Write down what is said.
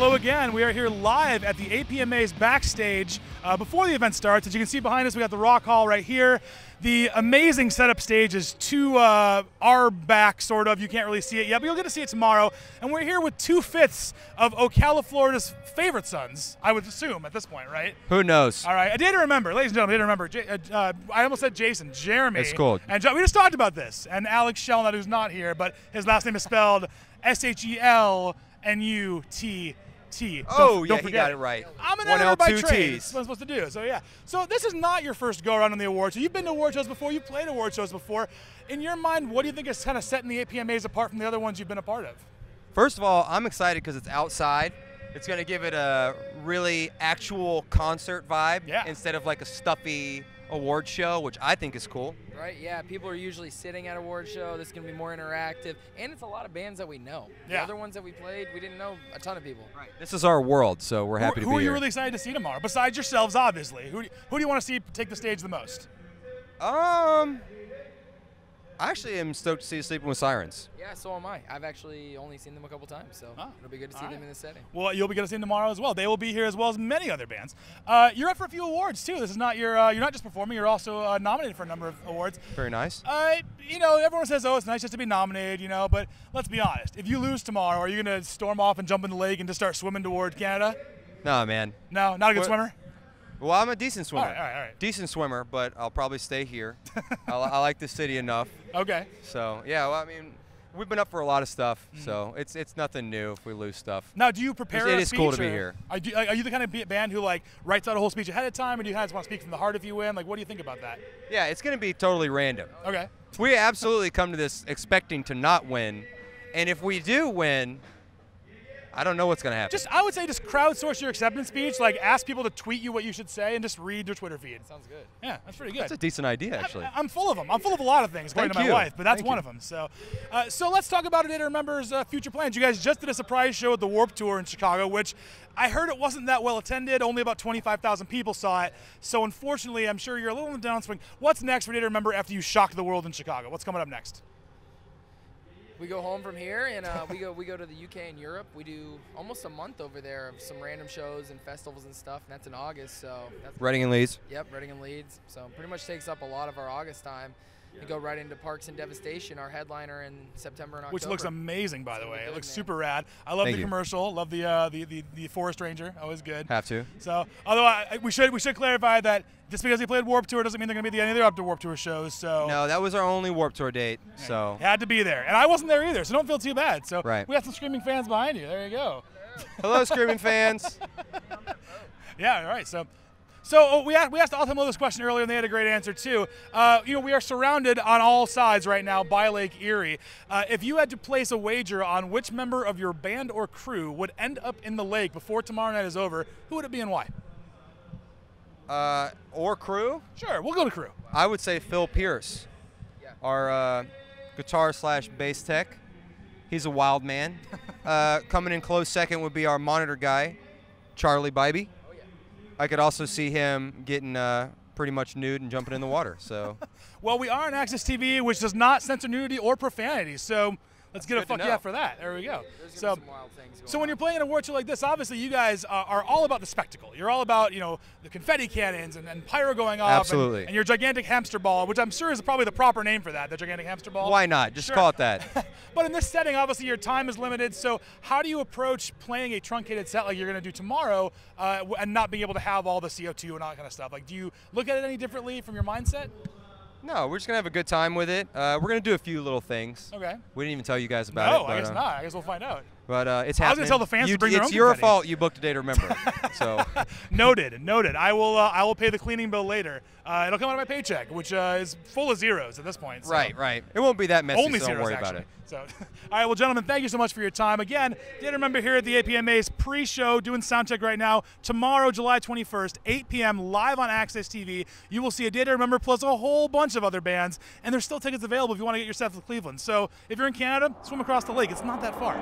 Hello again. We are here live at the APMAs backstage before the event starts. As you can see behind us, we got the Rock Hall right here. The amazing setup stage is to our back, sort of. You can't really see it yet, but you'll get to see it tomorrow. And we're here with 2/5 of Ocala, Florida's favorite sons, I would assume at this point, right? Who knows? All right. A day to remember, ladies and gentlemen, a day to remember. I almost said Jason, Jeremy. It's cool. And we just talked about this. And Alex Shelnut, who's not here, but his last name is spelled SHELNUTT. Oh, don't he forget got it right. I'm an One editor L, by two trade. Ts. That's what I'm supposed to do. So yeah. So this is not your first go around on the award show. You've been to award shows before. You've played award shows before. In your mind, what do you think is kind of setting the APMAs apart from the other ones you've been a part of? First of all, I'm excited because it's outside. It's going to give it a really actual concert vibe instead of like a stuffy award show, which I think is cool. Right, yeah, people are usually sitting at award show. This is going to be more interactive, and it's a lot of bands that we know. The other ones that we played, we didn't know a ton of people. Right. This is our world, so we're happy to be here. Who are you really excited to see tomorrow, besides yourselves, obviously? Who do you want to see take the stage the most? I actually am stoked to see you Sleeping with Sirens. Yeah, so am I. I've actually only seen them a couple times, so it'll be good to see them in this setting. Well, you'll be good to see them tomorrow as well. They will be here as well as many other bands. You're up for a few awards too. This is not your. You're not just performing. You're also nominated for a number of awards. Very nice. You know, everyone says, "Oh, it's nice just to be nominated," you know. But let's be honest. If you lose tomorrow, are you going to storm off and jump in the lake and just start swimming toward Canada? No, man. No, not a good swimmer. Well, I'm a decent swimmer. All right. Decent swimmer, but I'll probably stay here. I like the city enough. Okay. So yeah, well, I mean, we've been up for a lot of stuff, so it's nothing new if we lose stuff. Now, do you prepare? It is cool to be here. Are you the kind of band who like writes out a whole speech ahead of time, or do you kind of just want to speak from the heart if you win? Like, what do you think about that? Yeah, it's going to be totally random. Okay. We absolutely come to this expecting to not win, and if we do win, I don't know what's going to happen. I would say just crowdsource your acceptance speech. Like, ask people to tweet you what you should say and just read their Twitter feed. Sounds good. Yeah, that's pretty good. That's a decent idea, actually. I'm full of them. I'm full of a lot of things, according to my wife, but that's one of them. So let's talk about A Day to Remember's future plans. You guys just did a surprise show at the Warped Tour in Chicago, which I heard it wasn't that well attended. Only about 25,000 people saw it. So unfortunately, I'm sure you're a little on the downswing. What's next for A Day to Remember after you shock the world in Chicago? What's coming up next? We go home from here, and we go to the UK and Europe. We do almost a month over there of some random shows and festivals and stuff, and that's in August. So that's Reading and Leeds. Yep, Reading and Leeds. So pretty much takes up a lot of our August time. And go right into Parks and Devastation, our headliner in September and October. Which looks amazing, by the way. It looks super rad. I love the commercial. Love the Forest Ranger. Always good. Have to. So, although we should clarify that just because he played Warped Tour doesn't mean they're going to be any other Warped Tour shows. So no, that was our only Warped Tour date. So had to be there, and I wasn't there either. So don't feel too bad. So we have some screaming fans behind you. There you go. Hello, screaming fans. Yeah. All right. So we asked Ultimo this question earlier, and they had a great answer too. You know, we are surrounded on all sides right now by Lake Erie. If you had to place a wager on which member of your band or crew would end up in the lake before tomorrow night is over, who would it be and why? Or crew? Sure, we'll go to crew. I would say Phil Pierce, our guitar/bass tech. He's a wild man. Coming in close second would be our monitor guy, Charlie Bybee. I could also see him getting pretty much nude and jumping in the water. So, well, we are on AXS TV, which does not censor nudity or profanity. So let's get a fuck yeah for that. There we go. Some wild things so when you're playing an award show like this, obviously you guys are all about the spectacle. You're all about the confetti cannons and pyro going off. Absolutely. And your gigantic hamster ball, which I'm sure is probably the proper name for that, the gigantic hamster ball. Why not? Just call it that. But in this setting, obviously your time is limited. So how do you approach playing a truncated set like you're going to do tomorrow and not being able to have all the CO2 and all that kind of stuff? Like, do you look at it any differently from your mindset? No, we're just going to have a good time with it. We're going to do a few little things. Okay. We didn't even tell you guys about it. No, I guess not. I guess we'll find out. But it's happening. I was going to tell the fans to bring their own It's your confetti. fault you booked A Day to Remember. So Noted. I will pay the cleaning bill later. It'll come out of my paycheck, which is full of zeros at this point. So. Right. It won't be that messy, Only so zeros, don't worry actually. about it. So, all right, well, gentlemen, thank you so much for your time. Again, Day to Remember here at the APMA's pre-show, doing soundcheck right now. Tomorrow, July 21st, 8 p.m., live on AXS TV. You will see A Day to Remember plus a whole bunch of other bands, and there's still tickets available if you want to get yourself to Cleveland. So if you're in Canada, swim across the lake. It's not that far.